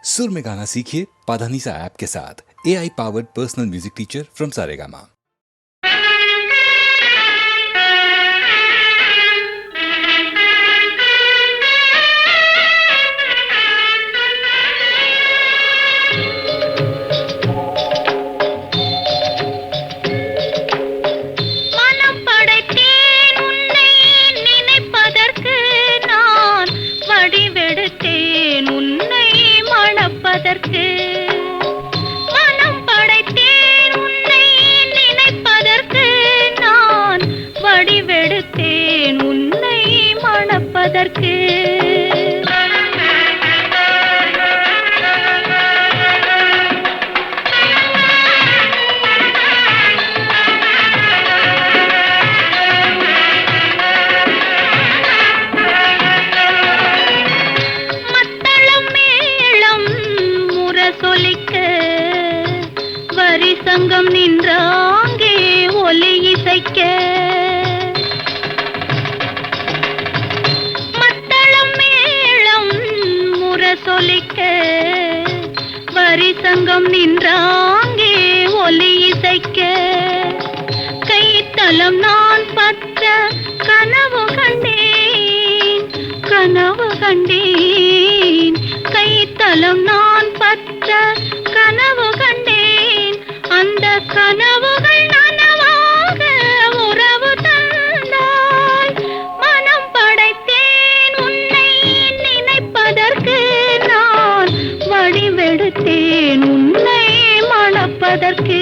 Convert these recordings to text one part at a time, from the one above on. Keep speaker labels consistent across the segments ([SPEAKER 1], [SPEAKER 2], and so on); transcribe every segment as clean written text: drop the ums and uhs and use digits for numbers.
[SPEAKER 1] सुर में गाना सीखिए पाधानीसा ऐप के साथ। AI powered personal music teacher from Saregama.
[SPEAKER 2] சங்கம் நின்றாங்கே ஒலி இசைக்க மத்தளம் மேளம் முரசொலிக்க வரி சங்கம் நின்றாங்கே ஒலி இசைக்க கைத்தலம் நான் பற்ற கனவு கண்டேன் கனவு கண்டேன் கைத்தலம் நான் பற்ற கனவு கண்டேன் அந்த கனவுகள் நனவாக உறவு தந்தாய் மனம் படைத்தேன் உன்னை நினைப்பதற்கு நான் வடிவெடுத்தேன் உன்னை மணப்பதற்கு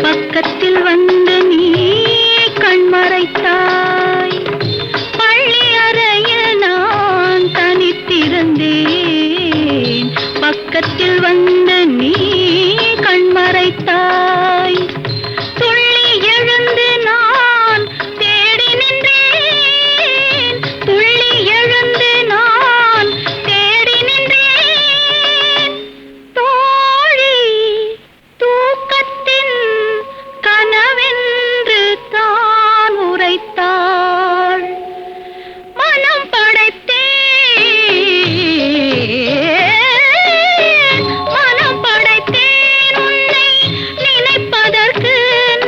[SPEAKER 2] பக்கத்தில் வந்து நீ கண்மறைத்தாய் பள்ளி அறையில் நான் தனித்திருந்தேன் பக்கத்தில் வந்து நீ கண்மறைத்தாய் துள்ளி எழுந்து நான் தேடி நின்றேன் துள்ளி எழுந்து நான் தேடி நின்றேன் தோழி தூக்கத்தின் கனவென்று தான் உரைத்தாள் மனம் படைத்தேன் உன்னை நினைப்பதற்கு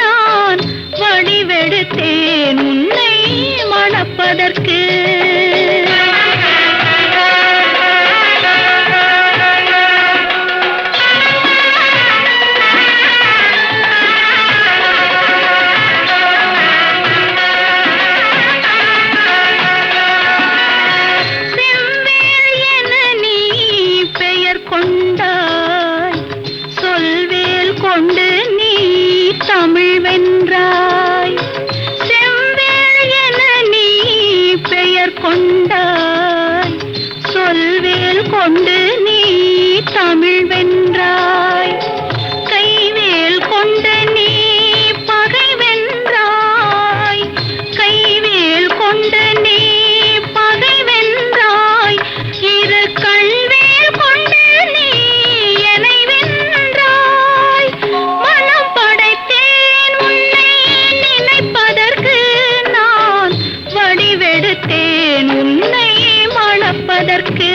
[SPEAKER 2] நான் வடிவெடுத்தேன் உன்னை மணப்பதற்கு தமிழ் வென்றாய் செவ்வேள் என நீ பெயர் கொண்டாய் சொல்வேல் கொண்டு நீ தமிழ் வென்றாய் கைவேல் கொண்டு நீ பகை வென்றாய் கைவேல் கொண்டு நீ பகை வென்றாய் இரு கண்வேல் கொண்டு நீ என்னை வென்றாய் மனம் படைத்தேன் உன்னை நினைப்பதற்கு நான் வடிவெடுத்தேன் உன்னை மணப்பதற்கு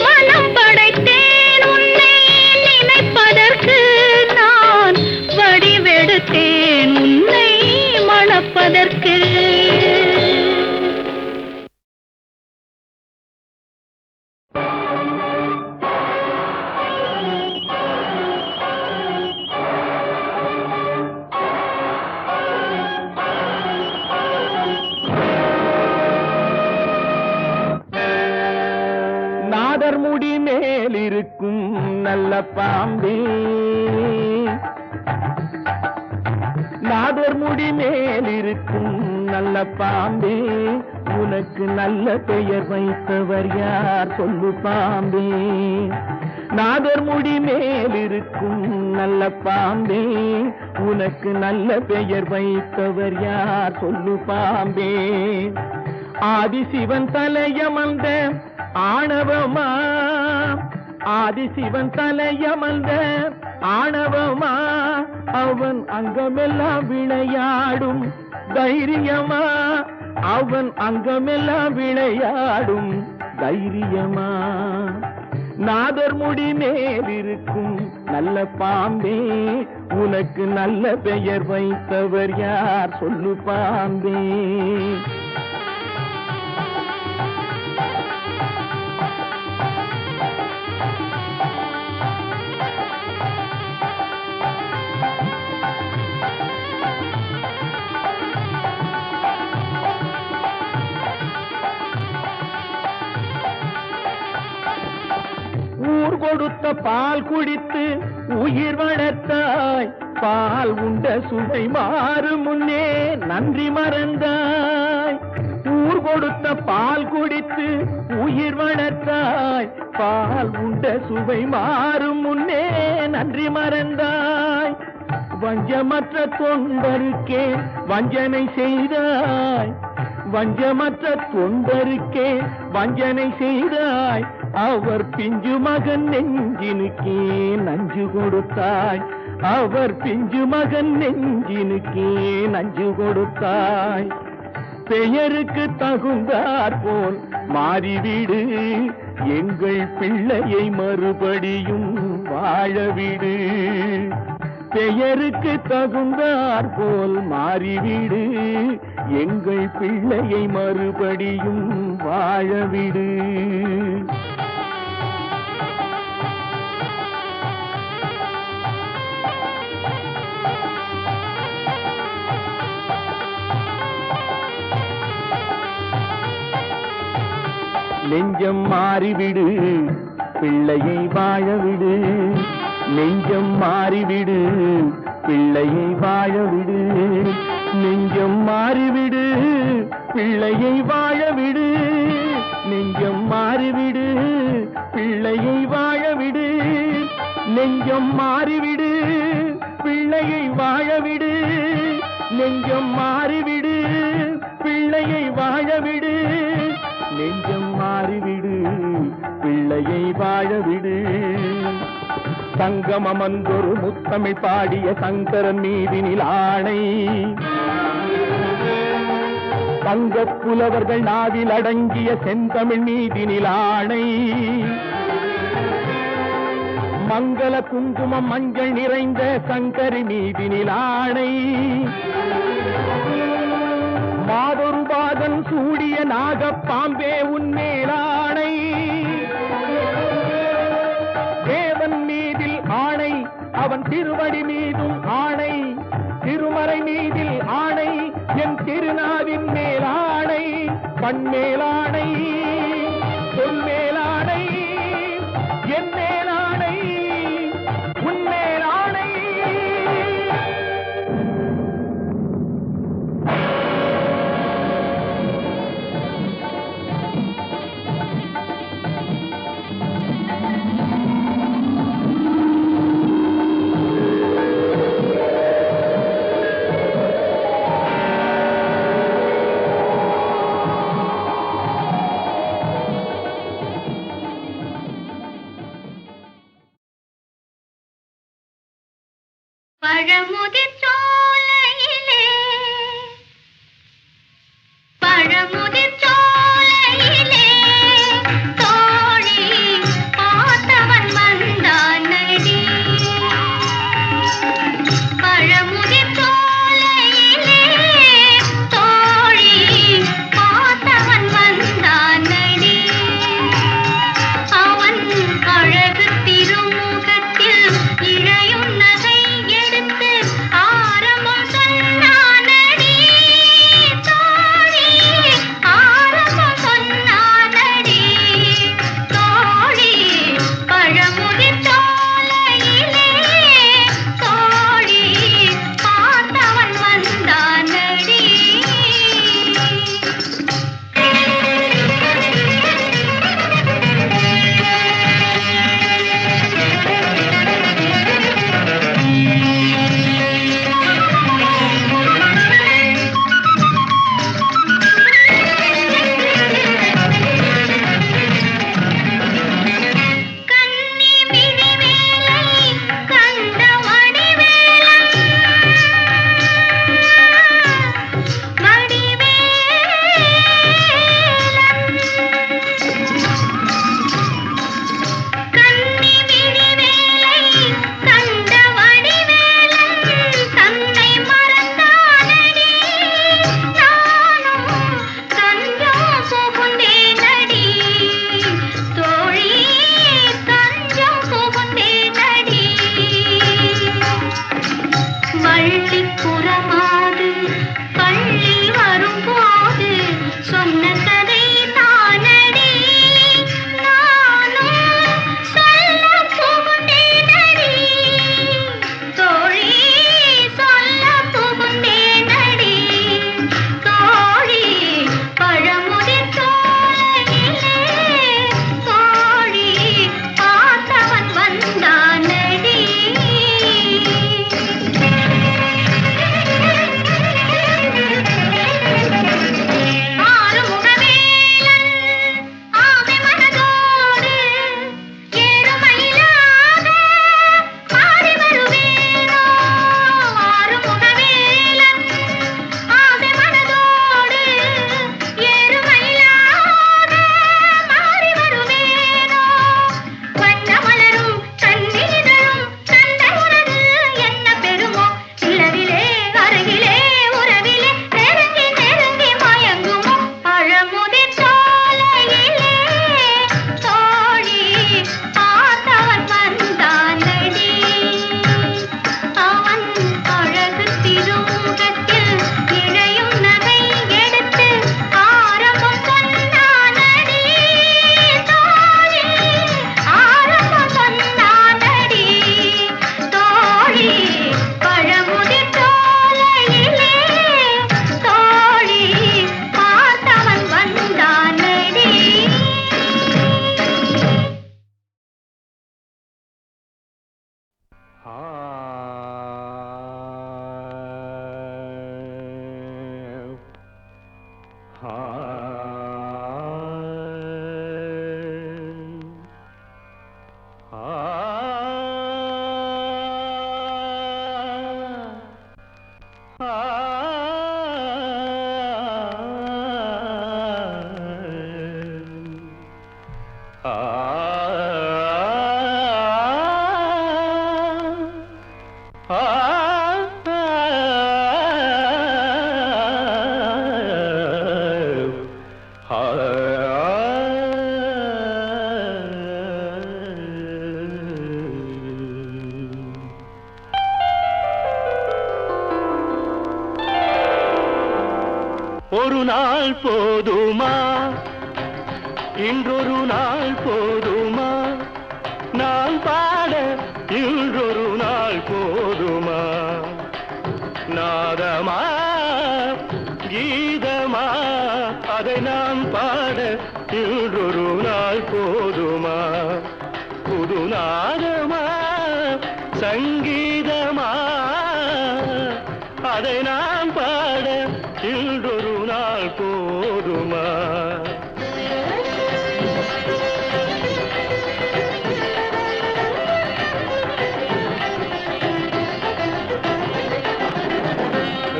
[SPEAKER 2] மனம் படைத்தேன் உன்னை நினைப்பதற்கு நான் வடிவெடுத்தேன் உன்னை மணப்பதற்கு
[SPEAKER 3] நாதர்முடி மேலிருக்கும் நல்ல பாம்பே நாதர்முடி மேலிருக்கும் நல்ல பாம்பே உனக்கு நல்ல பெயர் வைத்தவர் யார் சொல்லு பாம்பே நாதர் முடி மேலிருக்கும் நல்ல பாம்பே, உனக்கு நல்ல பெயர் வைத்தவர் யார் சொல்லு பாம்பே. ஆதிசிவன் தலையமர்ந்த ஆணவமா, ஆதிசிவன் தலையமர்ந்த ஆணவமா, அவன் அங்கமெல்லாம் விளையாடும் தைரியமா, அவன் அங்கமெல்லாம் விளையாடும் தைரியமா. நாதர் முடி மேலிருக்கும் நல்ல பாம்பே, உனக்கு நல்ல பெயர் வைத்தவர் யார் சொல்லு பாம்பே. ஊர் கொடுத்த பால் குடித்து உயிர் வளர்த்தாய், பால் உண்ட சுவை மாறும் முன்னே நன்றி மறந்தாய். ஊர் கொடுத்த பால் குடித்து உயிர் வளர்த்தாய், பால் உண்ட சுவை மாறும் முன்னே நன்றி மறந்தாய். வஞ்சமற்ற தொண்டருக்கே வஞ்சனை செய்தாய், வஞ்சமற்ற தொண்டருக்கே வஞ்சனை செய்தாய். அவர் பிஞ்சு மகன் நெஞ்சினுக்கே நஞ்சு கொடுத்தாய், அவர் பிஞ்சு மகன் நெஞ்சினுக்கே நஞ்சு கொடுத்தாய். பெயருக்கு தகுந்தாற் போல் மாறிவிடு, எங்கள் பிள்ளையை மறுபடியும் வாழவிடு. பெயருக்கு தகுந்தாற் போல் மாறிவிடு, எங்கள் பிள்ளையை மறுபடியும் வாழவிடு. நெஞ்சம் மாறிவிடு, பிள்ளையை வாழவிடு. நெஞ்சம் மாறிவிடு, பிள்ளையை வாழவிடு. நெஞ்சம் மாறிவிடு, பிள்ளையை வாழவிடு. நெஞ்சம் மாறிவிடு, பிள்ளையை வாழவிடு. நெஞ்சம் மாறிவிடு, பிள்ளையை வாழவிடு. நெஞ்சம் மாறிவிடு, பிள்ளையை வாழவிடு. நெஞ்சம் மாறிவிடு, பிள்ளையை வாழவிடு. சங்கமமன்றொரு முத்தமிழ் பாடிய சங்கரன் மீதினில் ஆணை, தங்கப் புலவர்கள் நாவில் அடங்கிய செந்தமிழ் மீதினில் ஆணை. மங்கள குங்குமம் மஞ்சள் நிறைந்த சங்கரி மீதினில் ஆணை. மாதொரு பாதன் சூடிய நாகப்பாம்பே உன்மேலாணை. தேவன் மீதில் ஆணை, அவன் திருவடி மீதும் ஆணை. திருமறை மீதில் ஆணை, என் திருநாவின் மேலாணை. கண்மேலாணை, பொன்மேலாணை, என் மேலாணை, உன்மேலாணை. ஒரு நாள் போதுமா, இன்றொரு நாள் போதுமா, நான் பாட இன்றொரு நாள் போதுமா, நாதமா கீதமா அதை நான் பாட இன்றொரு நாள் போதுமா, புது நாதமா சங்கீதமா அதை நான் பாட இன்றொரு நாள் போதுமா.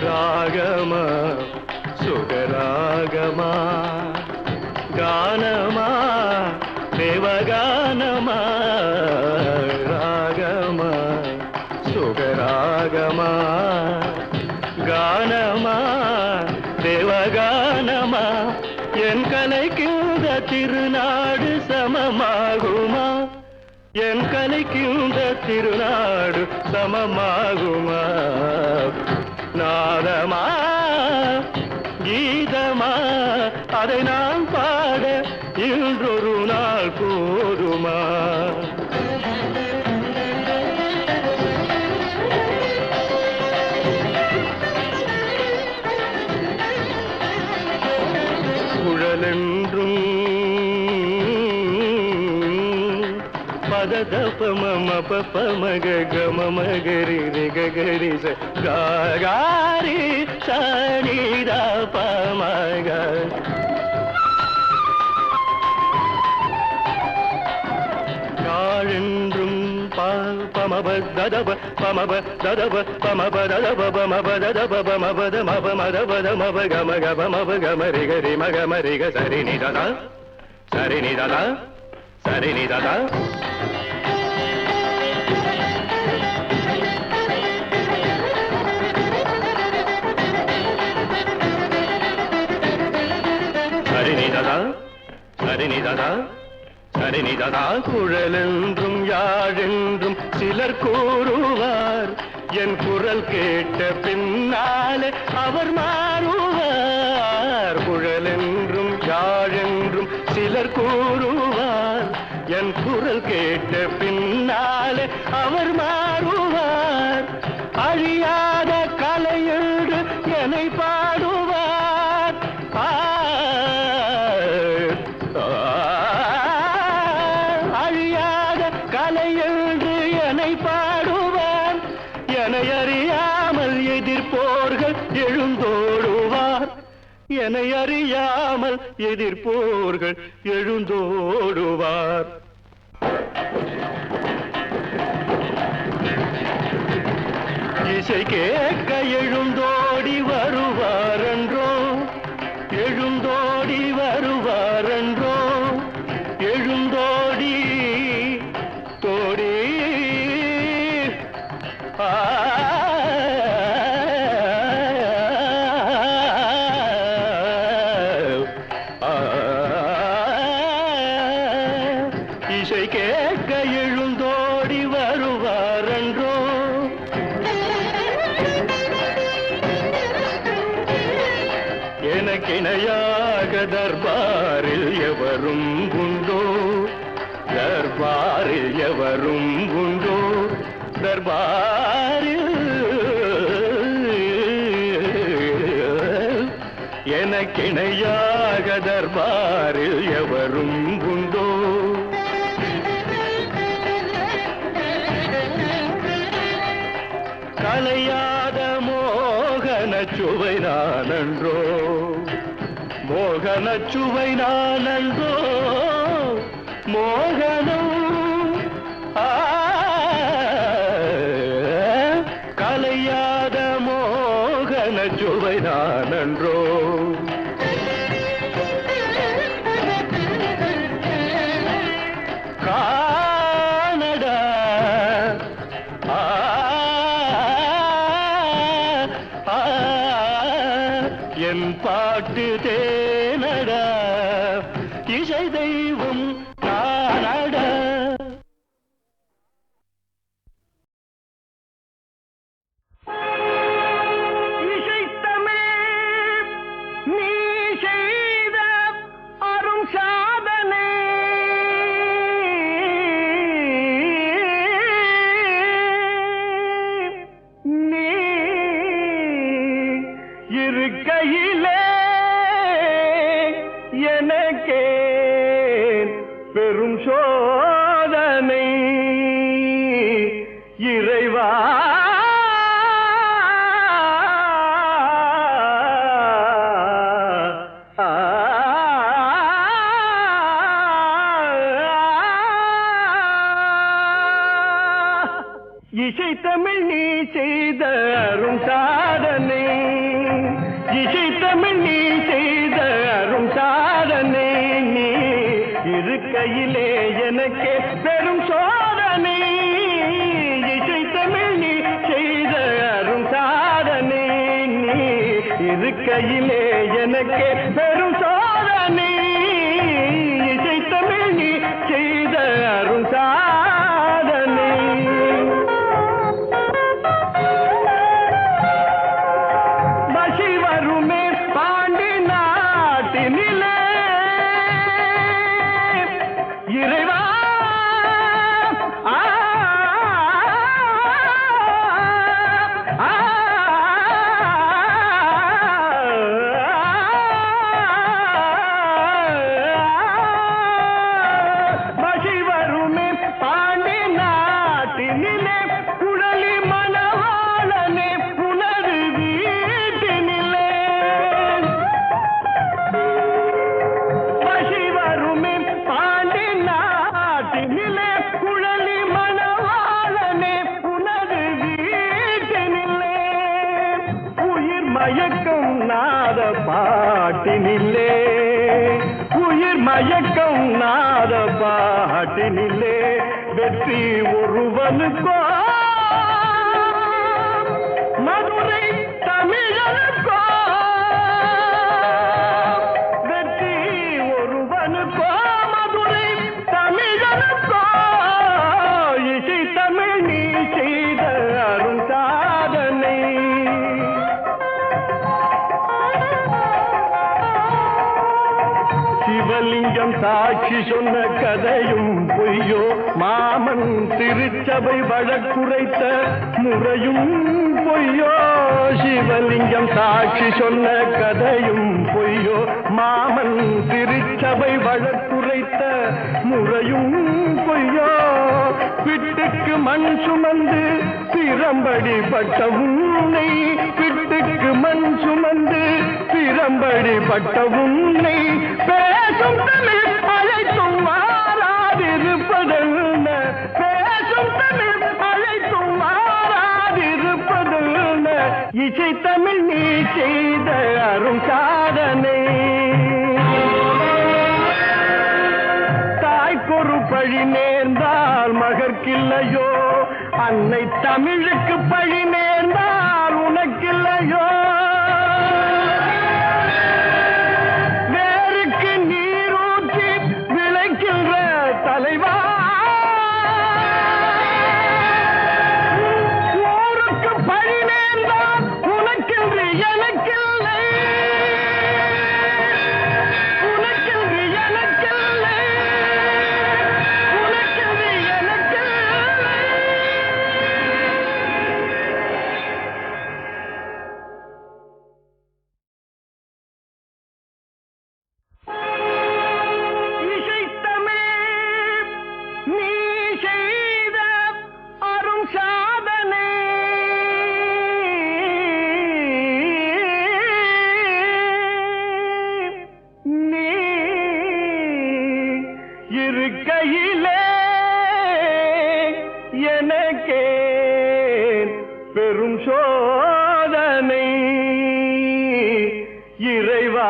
[SPEAKER 3] ராகமா சுகராகமா கானமா தேவகானமா, ராகமா சுகராகமா கானமா தேவகானமா, என் கலைக்கின்ற திருநாடு சமமாகுமா, என் கலைக்கின்ற திருநாடு சமமாகுமா, நாதமா கீதமா அதை நான் பாட இன்றொரு நாள் போதுமா. குழலென்றும் பததபம பமக கமமகரி ரிகரி காரி சனிதா பமக, காழென்றும் பமப ததப பமப ததப பமப ததப பமப ததப பமபத மப மதபத மப கம கப மப கம ரிகரி மகம ரிக சரி நிததா சரி நிததா சரி நிததா. சரிநிததா சரிநிததா சரிநிததா. குழலென்றும் யாழென்றும் சிலர் கூறுவார், என் குரல் கேட்ட பின்னாலே அவர் மாறுவார். குழலென்றும் யாழென்றும் சிலர் கூறுவார், என் குரல் கேட்ட பின்னாலே அவர் மாறுவார். அழியாத கலையென்று என்னை பாடுவார், அழியாத கலையென்று என்னை பாடுவார். என்னை அறியாமல் எதிர்ப்போர்கள் எழுந்தோடுவார், என்னை அறியாமல் எதிர்ப்போர்கள் எழுந்தோடுவார். இசை கேட்க எழுந்தோடி வருவாரன்றோ, எழுந்தோடி வருவாரன்றோ, எழுந்தோடி தோடி இசை கேட்க எழுந்தோடி வருவாரன்றோ. எனக்கிணையாக தர்பாரில் எவரும் உண்டோ, தர்பாரில் எவரும் உண்டோ, தர்பாரில் எனக்கிணையாக தர்பாரில் எவரும் உண்டோ. கலையாத மோகன சுவை நானன்றோ, மோகன சுவை நானன்றோ மோகனம் கலையாத மோகன சுவை நானன்றோ கானடா என் பாட்டு தேனடா இசை தெய்வம் நானடா. இசைத்தமிழ் நீ செய்த அரும் சாதனை நீ இருக்கையிலே எனக்கே பெரும் சோதனை இறைவா இசைத்தமிழ் நீ செய்த அரும் சாதனை இசைத்தமிழ் நீ செய்த அரும் சாதனை நீ இருக்கையிலே எனக்கே பெரும் சோதனை இசைத்தமிழ் நீ செய்த அரும் சாதனை நீ இருக்கையிலே எனக்கே பெரும் சோதனை இசைத்தமிழ் நீ செய்த அரும் சாதனை. பசி வருமே பாண்டி நாட்டினிலே இறைவா பசி வருமே பாண்டி நாட்டினிலே குழலி மணவாளனே புனது வீட்டினிலே பசி வருமே பாண்டி நாட்டினிலே குழலி மணவாளனே புனது வீட்டினிலே உயிர் மயக்கம் நாத பாட்டினிலே உயிர் மயக்கம் நாத பாட்டினிலே வெற்றி ஒருவனுக்கோ மதுரை தமிழனுக்கோ வெற்றி ஒருவனுக்கோ மதுரை தமிழனுக்கோ இசை தமிழ் நீ செய்த அரும் சாதனை. சிவலிங்கம் சாட்சி சொன்ன கதையும் பொய்யோ மாமன் திருச்சபை வழக்குரைத்த முறையும் பொய்யோ சிவலிங்கம் சாட்சி சொன்ன கதையும் பொய்யோ மாமன் திருச்சபை வழக்குரைத்த முறையும் பொய்யோ பிட்டுக்கு மண் சுமந்து பிரம்படி பட்ட உன்னை பிட்டுக்கு மண் சுமந்து பிரம்படி பட்ட உன்னை பேசும் தமிழ் அழைத்தும் மாறாதிருப்பதென்ன பேசும் தமிழ் அழைத்தும் மாறாதிருப்பதென்ன இசை தமிழ் நீ செய்த அரும் சாதனை. தாய்க்கொரு பழி நேர்ந்தால் மகற்கில்லையோ அன்னை தமிழுக்கு பழி நேர்ந்தால் உனக்கில்லையோ வேருக்கு நீரூற்றி விளைக்கின்ற தலைவா ஊருக்கு பழி நேர்ந்தால் உனக்கென்று எனக்கில்லை உனக்கென்று எனக்கில்லை உனக்கென்று எனக்கில்லை. இருக்கையிலே எனக்கே பெரும் சோதனை இறைவா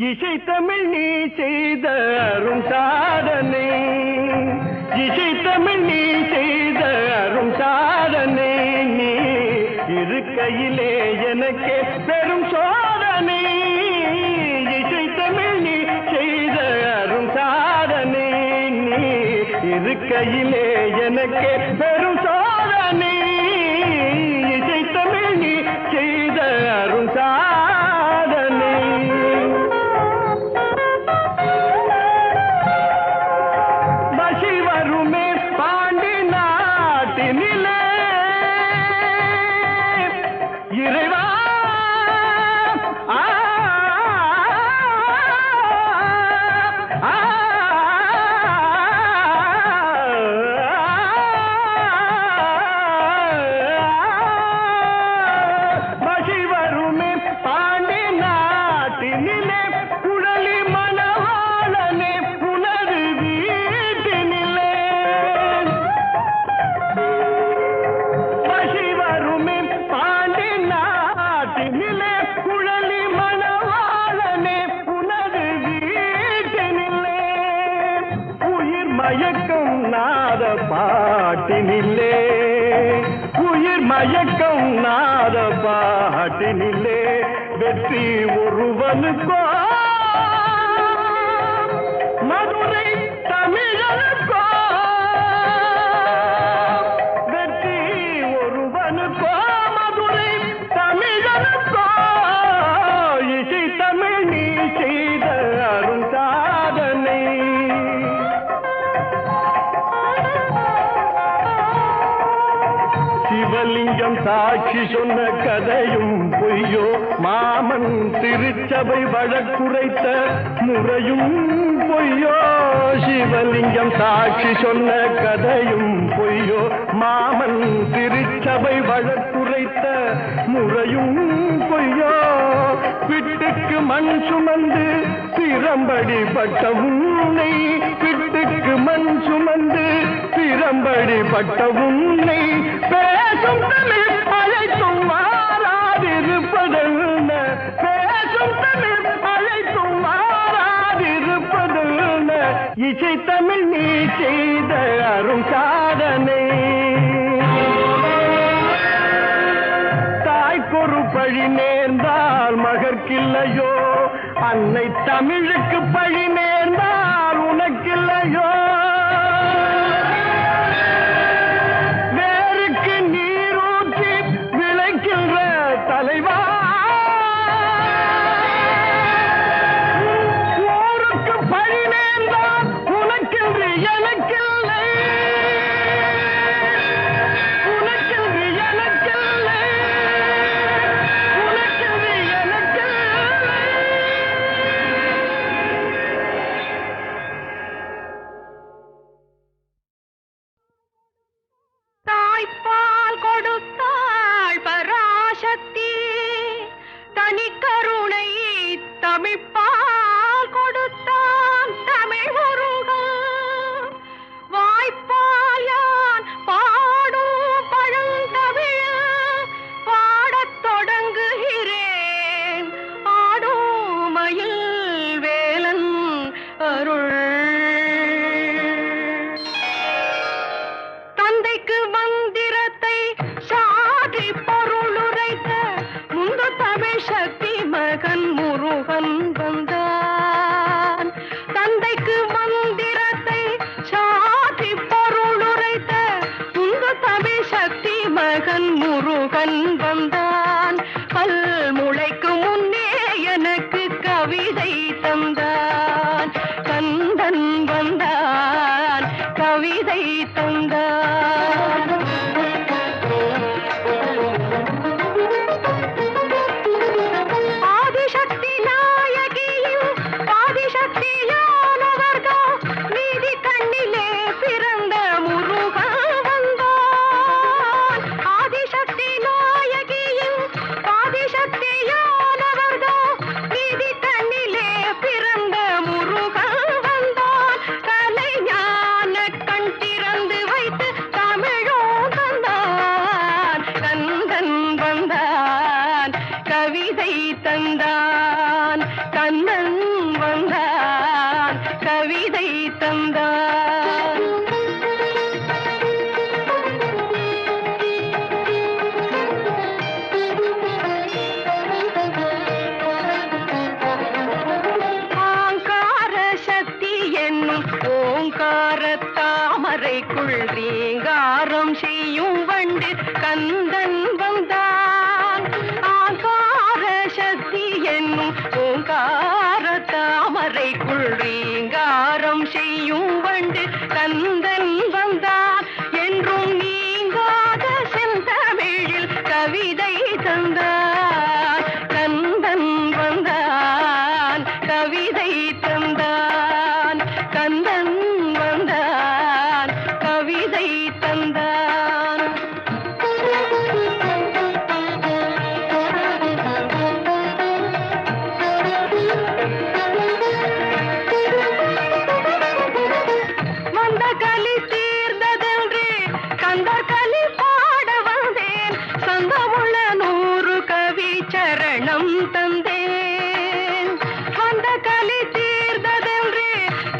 [SPEAKER 3] இசை தமிழ் நீ செய்த அரும் சாதனை இசை தமிழ் நீ செய்த அரும் சாதனை நீ இருக்கையிலே எனக்கே பெரும் சோதனை இசை தமிழ் நீ செய்த அரும் சாதனை நீ இருக்கையிலே எனக்கே பெரும் சோதனை இசை தமிழ் நீ செய்த அரும் சாதனை இறைவா மகி வருமே பாண்டி நாட்டினிலே குழலி மணவாளனே புனது வீட்டினிலே மகி வருமே பாண்டி நாட்டினிலே குழலி மணவாளனே புனது வீட்டினிலே உயிர் மயக்கம் நாத பாட்டினிலே உயிர் மயக்கம் நாத பாட்டினிலே வெற்றி ஒருவனுக்கோ மதுரை தமிழனுக்கோ வெற்றி ஒருவனுக்கோ மதுரை தமிழனுக்கோ இசை தமிழ் நீ செய்த அரும் சாதனை சிவலிங்கம் சாட்சி சொன்ன கதையும் பொய்யோ மாமன் திருச்சபை வழக்குரைத்த முறையும் பொய்யோ சிவலிங்கம் சாட்சி சொன்ன கதையும் பொய்யோ மாமன் திருச்சபை வழக்குரைத்த முறையும் பொய்யோ பிட்டுக்கு மண் சுமந்து திறம்படி பட்ட உன்னை பிட்டுக்கு மண் சுமந்து திறம்படி பட்ட உன்னை பேசும் தமிழ் அழைத்தும் மாறாதிருப்பதென்ன பேசும் தமிழ் அழைத்தும் மாறாதிருப்பதென்ன இசை தமிழ் நீ செய்த அரும் சாதனை தாய்க்கொரு பழி நேர்ந்தால் மகற்கில்லையோ அன்னை தமிழுக்கு பழி நேர்ந்தால் உனக்கில்லையோ வேருக்கு நீரூற்றி விளைக்கின்ற தலைவா ஊருக்கு பழி நேர்ந்தால் உனக்கென்று எனக்கில்லை உனக்கென்று எனக்கில்லை உனக்கென்று எனக்கில்லை
[SPEAKER 2] தாய்ப்பால் கொடுத்தாள் பராசக்தி தனிக்கருணை தமிழ்ப்பால் கொடுத்தான் தமிழ் முருகன் வாய்ப்பால் யான் பாடும் பழந்தமிழ் பாடத் தொடங்குகிறேன் ஆடும் மயில் வேலன் அருள் தந்தைக்கு மந்திரத்தை சாதி பொருளுரைத்த முந்து தமிழ் சக்தி மகன் முருகன் வந்தான் தந்தைக்கு மந்திரத்தை சாதி பொருளுரைத்த முந்து தமிழ் சக்தி மகன் முருகன் வந்தான் பல் முளைக்கு முன்னே எனக்கு கவிதை தந்தான் கந்தன் வந்தான் கவிதை தந்தான் ஆதிசக்தி நாயகியும் ஆதிசக்தியானவர்கள் நீதி கண்ணிலே பிற தந்தார். ஆங்கார சக்தி என்னும் ஓங்கார தாமரைக்குள் ரீங்காரம் செய்யும் வண்டு கந்தன் வந்தான். ஆங்கார சக்தி என்னும் ஓங்கார தாமரைக்குள் ரீங்காரம் செய்யும் வண்டு கந்தன் வந்தான். என்றும் நீங்காத செந்தமிழில் கவிதை தந்தான். கந்தன் வந்தான், கவிதை தந்தான். கந்தன் வந்தான், கவிதை தந்தான். வந்த களி தீர்ந்ததென்று கந்தர் களி பாட வந்தேன். சந்தமுள்ள 100 கவி சரணம் தந்தேன். வந்த களி தீர்ந்ததென்று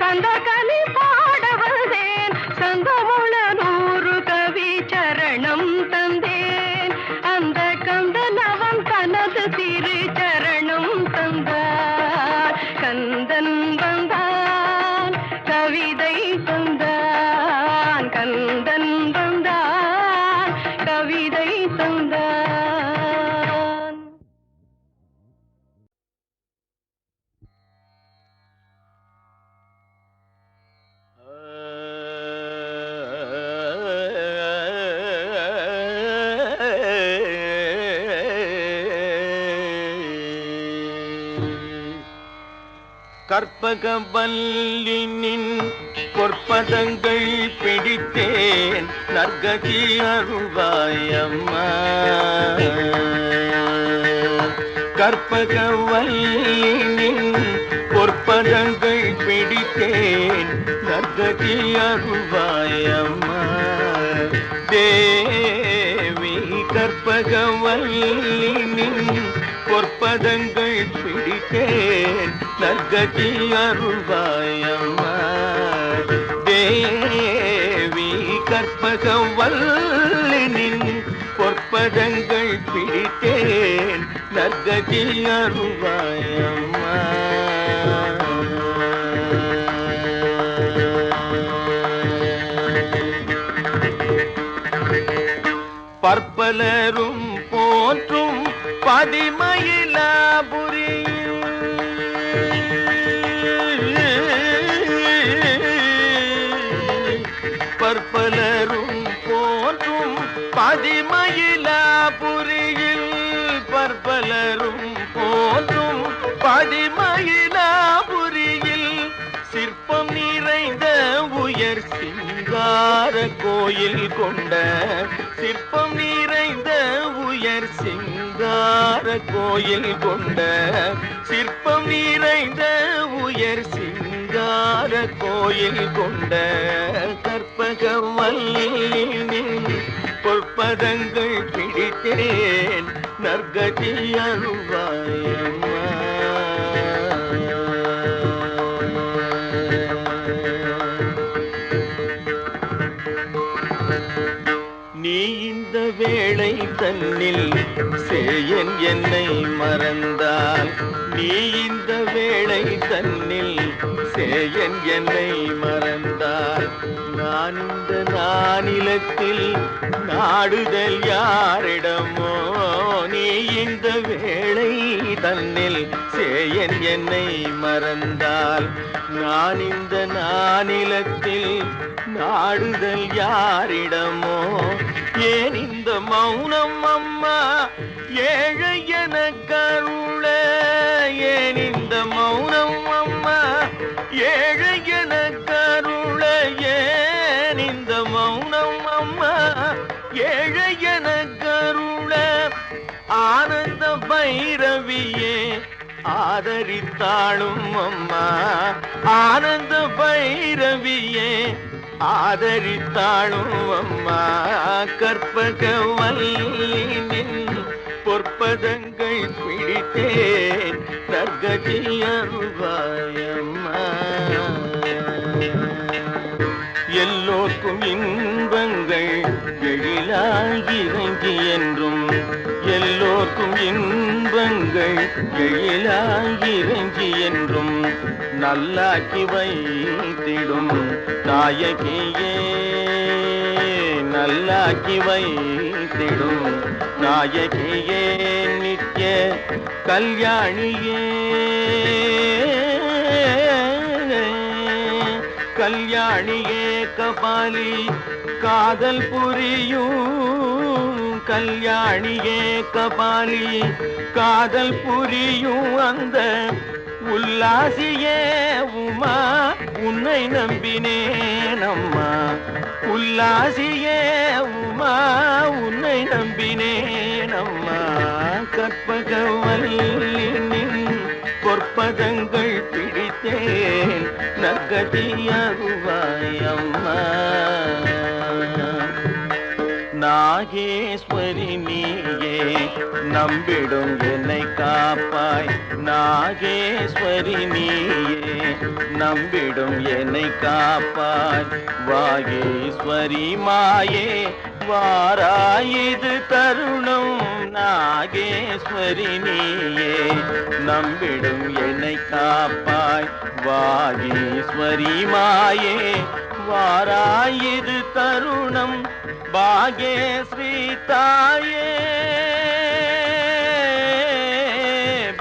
[SPEAKER 2] கந்தர் களி பாட வந்தேன். சந்தமுள்ள 100 கவி சரணம் தந்தேன். அந்த கந்தன் அவன் தனது திரு சரணம் தந்தார். கந்தன் வந்தான், கவிதை தந்தான். கந்தன் வந்தான், கவிதை தந்தான்.
[SPEAKER 4] கற்பகவல்லினின் பொற்பதங்கள் பிடித்தேன் நற்கதி அருள்வாயம்மா. கற்பகவல்லினின் பொற்பதங்கள் பிடித்தேன் நற்கதி அருள்வாயம்மா. தேவி கற்பகவல்லினின் பொற்பதங்கள் பிடித்தேன் நற்கதி அருள்வாயம்மா. தேவி கற்பகவல்லினின் பொற்பதங்கள் பிடித்தேன் நற்கதி அருள்வாயம்மா. பற்பலரும் போற்றும் பதிமயிலாபுரி பற்பலரும் போற்றும் பதிமயிலாபுரியில் பற்பலரும் போற்றும் பதிமயிலாபுரியில் சிற்பம் நிறைந்த உயர் சிங்கார கோயில் கொண்ட சிற்பம் நிறைந்த உயர் சிங்கார கோயில் கொண்ட சிற்பம் நிறைந்த உயர் சிங்கார கோயில் கொண்ட கற்பகவல்லினின் பொற்பதங்கள் பிடித்தேன் நற்கதி அருள்வாயம்மா. நீ இந்த வேளை தன்னில் சேயன் என்னை மறந்தால் நீ இந்த வேளை தன்னில் சேயன் என்னை மறந்தால் நான் இந்த நானிலத்தில் நாடுதல் யாரிடமோ. நீ இந்த வேளை தன்னில் சேயன் என்னை மறந்தால் நான் இந்த நானிலத்தில் நாடுதல் யாரிடமோ. ஏன் இந்த மௌனம் அம்மா ஏழை என கருள. ஏன் இந்த மௌனம் அம்மா ஏழை என கருள. ஏன் இந்த மௌனம் அம்மா ஏழை என கருள. ஆனந்த பைரவியே ஆதரித்தாளும் அம்மா. ஆனந்த பைரவியே ஆதரித்தாளும் அம்மா. கற்பகவல்லினின் பொற்பதங்கள் பிடித்தேன் நற்கதி அருள்வாயம்மா. இன்பங்கள் எழிலாய் இறங்கி என்றும் எல்லோர்க்கும் இன்பங்கள் எழிலாய் இறங்கி என்றும் நல்லாக்கி வைத்திடும் நாயகியே, நல்லாக்கி வைத்திடும் நாயகியே, நித்ய கல்யாணியே, கல்யாணியே கபாலி காதல் புரியும், கல்யாணியே கபாலி காதல் புரியும் அந்த உல்லாசியே உமா உன்னை நம்பினேன் அம்மா, உல்லாசியே உமா உன்னை நம்பினேன் அம்மா. கற்பகவல்லினின் பொற்பதங்கள் பிடித்தேன் நற்கதியாகுவாய் அம்மா. நாகேஸ்வரி நீயே நம்பிடும் என்னை காப்பாய், நாகேஸ்வரி நீயே நம்பிடும் என்னை காப்பாய். வாகேஸ்வரி மாயே வாராயிது தருணம், நாகேஸ்வரி நீயே நம்பிடும் என்னை காப்பாய். வாகேஸ்வரி மாயே வாராயிது தருணம், பாகேஸ்ரீ தாயே,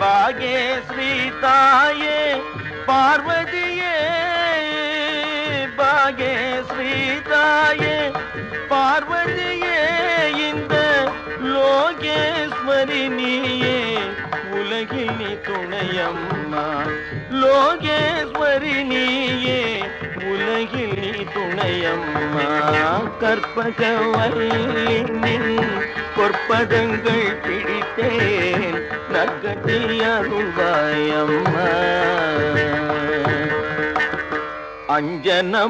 [SPEAKER 4] பாகேஸ்ரீ தாயே பார்வதியே, பாகேஸ்ரீ தாயே பார்வதியே, இந்த லோகேஸ்வரி நீயே உலகில் நீ துணையம்மா, லோகேஸ்வரி நீயே உலகில் நீ துணையம்மா. கற்பகவல்லினின் பொற்பதங்கள் பிடித்தேன் நற்கதில் அருள்வாய் அம்மா.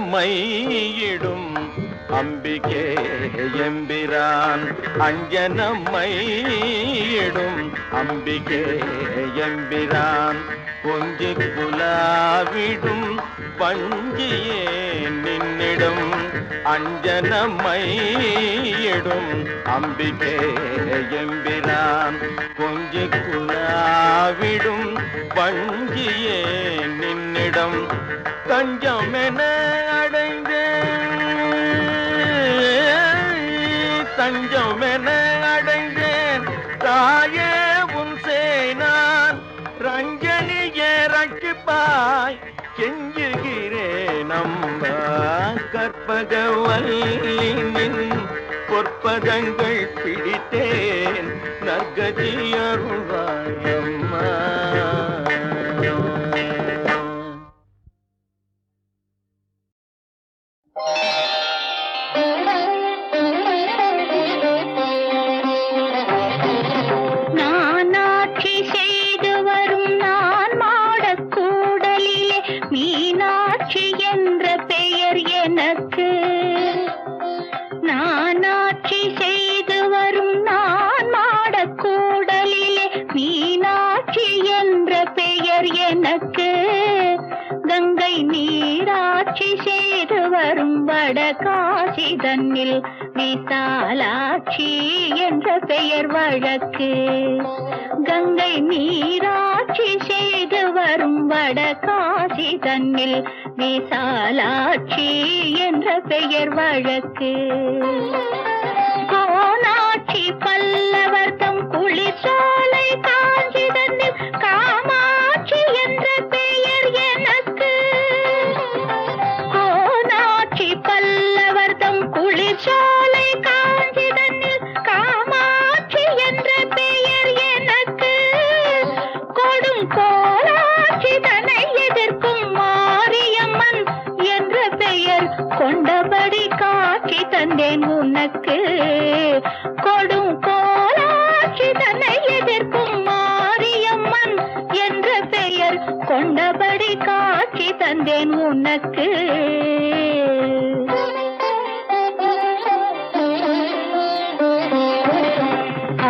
[SPEAKER 4] அஞ்சனமையிடும் அம்பிகே எம்பிரான், அஞ்சனமையிடும் அம்பிகே எம்பிரான், கொஞ்சி குலாவிடும் பஞ்சியே நின்னிடும், அஞ்சனமையிடும் அம்பிகே எம்பிரான், கொஞ்சி குலாவிடும் பஞ்சியே நின்னிடம். தஞ்சம் என அடைந்தேன், தஞ்சம் என அடைந்தேன் தாயே உன் சேனான், ரஞ்சனியே ரட்சிப்பாய் கெஞ்சுகிறேன் அம்மா. கற்பகவல்லினின் பொற்பதங்கள் பிடித்தேன் நற்கதி அருள்வாய் அம்மா.
[SPEAKER 2] நானாட்சி செய்து வரும் நான் மாடக்கூடலிலே மீனாட்சி என்ற பெயர் எனக்கு, நானாட்சி செய்து வரும் நான் மாடக்கூடலிலே மீனாட்சி என்ற பெயர் எனக்கு, கங்கை நீராட்சி செய்து வரும் வடகாசி தன்னில் விசாலாட்சி என்ற பெயர் வழக்கு, கங்கை நீராட்சி செய்து வரும் வடகாசி தன்னில் விசாலாட்சி என்ற பெயர் வழக்கு. கோனாட்சி பல்லவர் தம் குளிர்சாலை காஞ்சி தன்னில் காமாட்சி என்ற பெயர் எனக்கு, கோனாட்சி பல்லவர் தம் குளிர்சாலை காஞ்சி தன்னில் காமாட்சி என்ற பெயர் எனக்கு, கொடும் கோலாட்சி தன்னை எதிர்க்கும் மாரியம்மன் என்ற பெயர் கொண்டபடி காட்சி தந்தேன் உனக்கு, கொடும் கோலாட்சி தன்னை எதிர்க்கும் மாரியம்மன் என்ற பெயர் கொண்டபடி காட்சி தந்தேன் உனக்கு.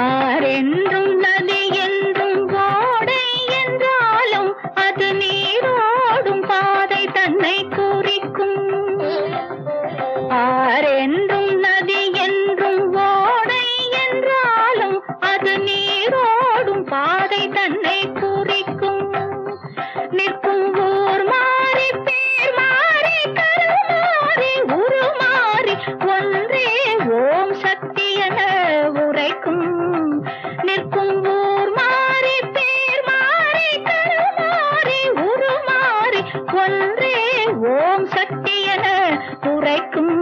[SPEAKER 2] ஆரென்றும் நதி என்றும் ஓடை என்றாலும் அது நீரோடும் பாதை தன்னை குறிக்கும், ஆறென்றும் நதி என்றும் ஓடை என்றாலும் அது நீரோடும் பாதை தன்னை குறிக்கும். நிற்கும் ஊர் மாறி பேர் மாறி கரு மாறி உருமாறி ஒன்றே ஓம் சக்தி என உரைக்கும். நிற்கும் ஊர் மாறி பேர் மாறி கரு மாறி உருமாறி ஒன்றே ஓம் சக்தி என உரைக்கும்.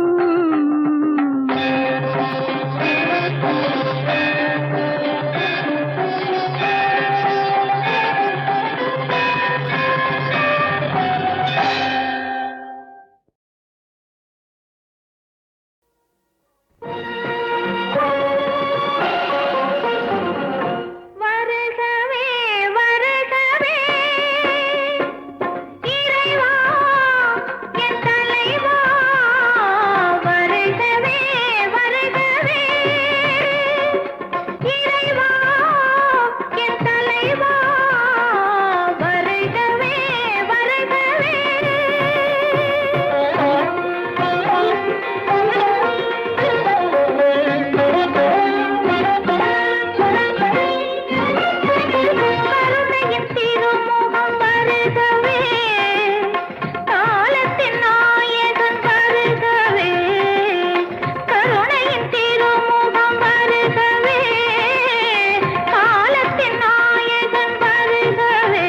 [SPEAKER 2] வருகவே வருகவே இறைவா என் தலைவா, வருகவே வருகவே இறைவா என் தலைவா, வருகவே வருகவே. கருணையின் திருமுகம் வருகவே, காலத்தின் நாயகன் வருகவே. கருணையின் திருமுகம் வருகவே, காலத்தின் நாயகன் வருகவே.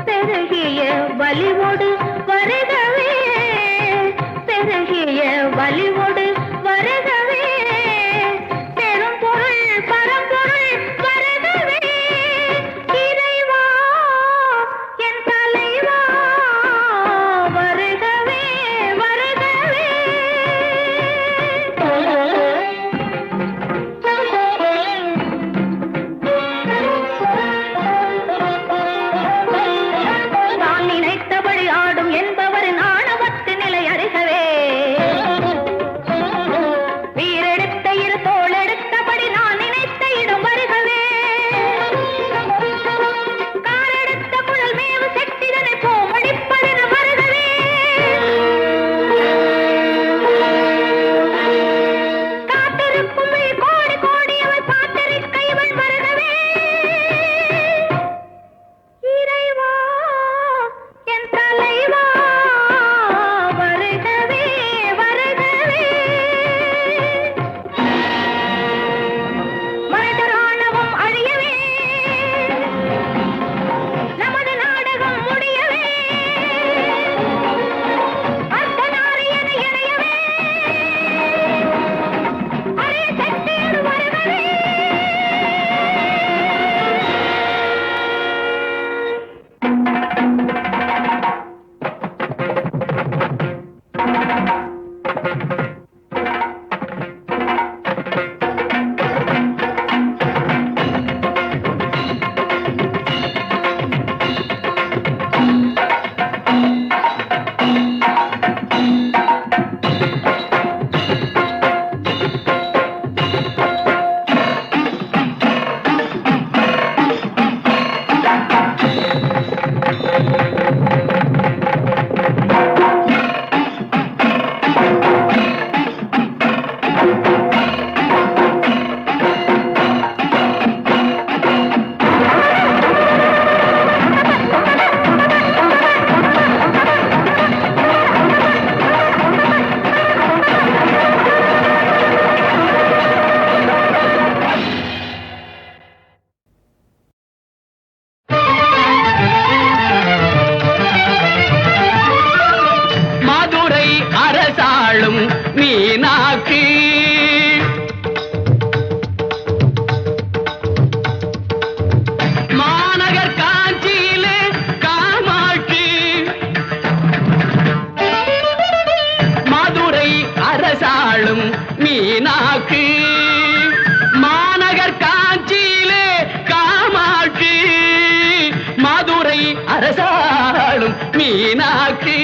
[SPEAKER 2] பெருகிய வலிவோடு வருகவே, பெருகிய வலிவோடு வருகவே. பெரும் பொருள் பரம்பொருள் வருகவே, இறைவா என் தலைவா, வருகவே வருகவே. நான் நினைத்தபடி ஆடும் என்பவரின் ஆணவத்து நிலை அறிகவே. வீரெடுத்த இரு தோள் எடுத்தபடி நான் நினைத்த இடம் வருகவே. காரெடுத்த குழல் மேவு செட்டிதனை போமடிப்பதென வருகவே. காத்திருக்கும் விழி கோடி கோடியவள் பார்த்திருக்க இவள் வருகவே. இறைவா என் தலைவா, வருகவே வருகவே. மனிதராணவம் அழியவே, நமது நாடகம் முடியவே. அர்த்தநாரியனை இணையவே, அரிய சக்தியோடு வருகவே.
[SPEAKER 5] மதுரை அரசாளும் மீனாட்சி, மாநகர் காஞ்சியிலே காமாட்சி. மதுரை அரசாளும் மீனாட்சி, மாநகர் காஞ்சியிலே காமாட்சி. மதுரை அரசாளும் மீனாட்சி.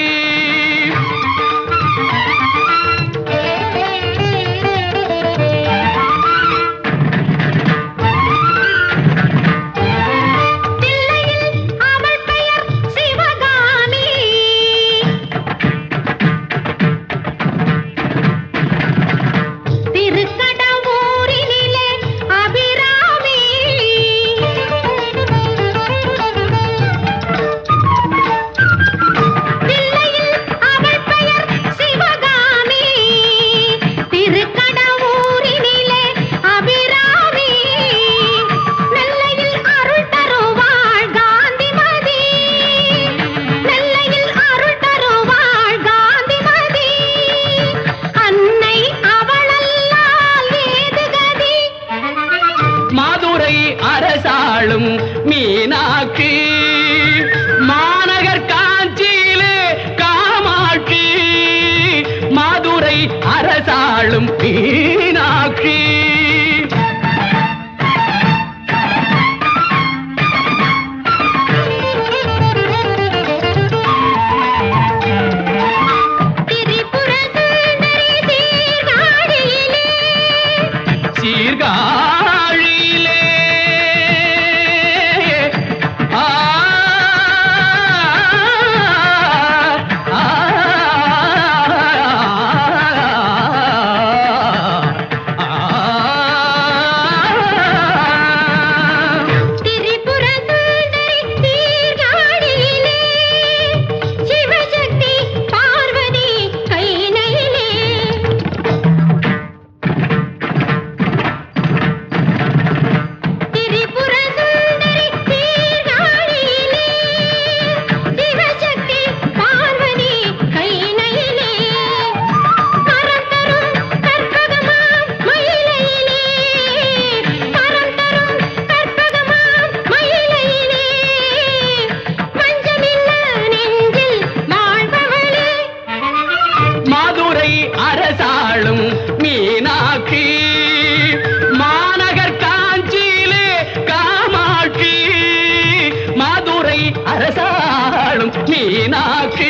[SPEAKER 5] மீனாட்சி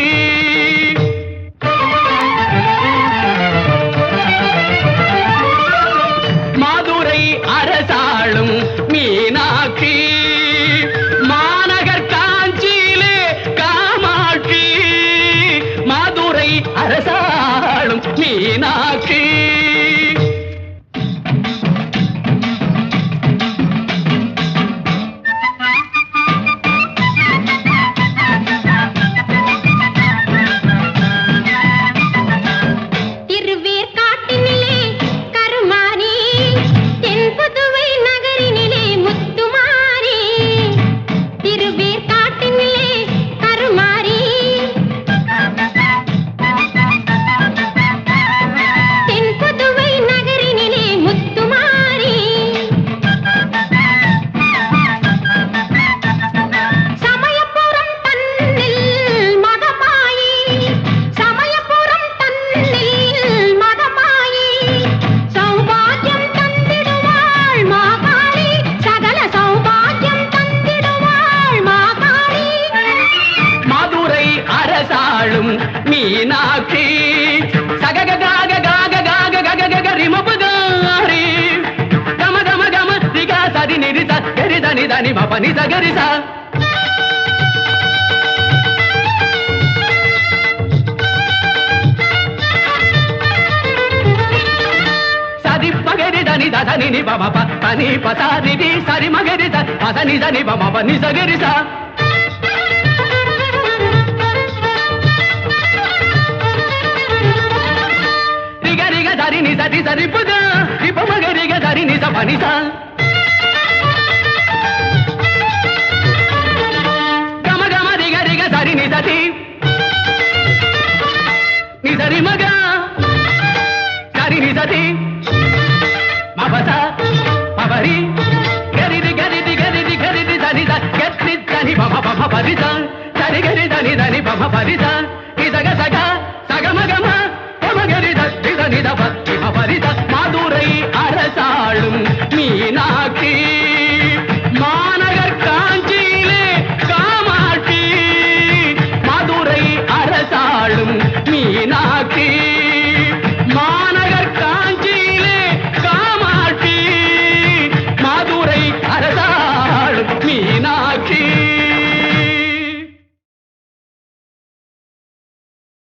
[SPEAKER 5] மதுரை அரசாளும் மீனாட்சி மாநகர் காஞ்சியிலே காமாட்சி மதுரை அரசாளும் மீனாட்சி மீனாட்சி சகக காக காக காக கக கக ரிமபகாரி கம கம கம திகா சரி நிரிச கரி தனி தனி மபனி சகரிச சரி மகரி தனி தனி நி பம ப தனி பசாரி தி சரி மகரி த பசனி தனி பம பனி சகரிச சரி நி சரி சரி புக இப்ப மகரிக சரி நி சபனிசா கம கம ரிக ரிக சரி நி சதி நி சரி மக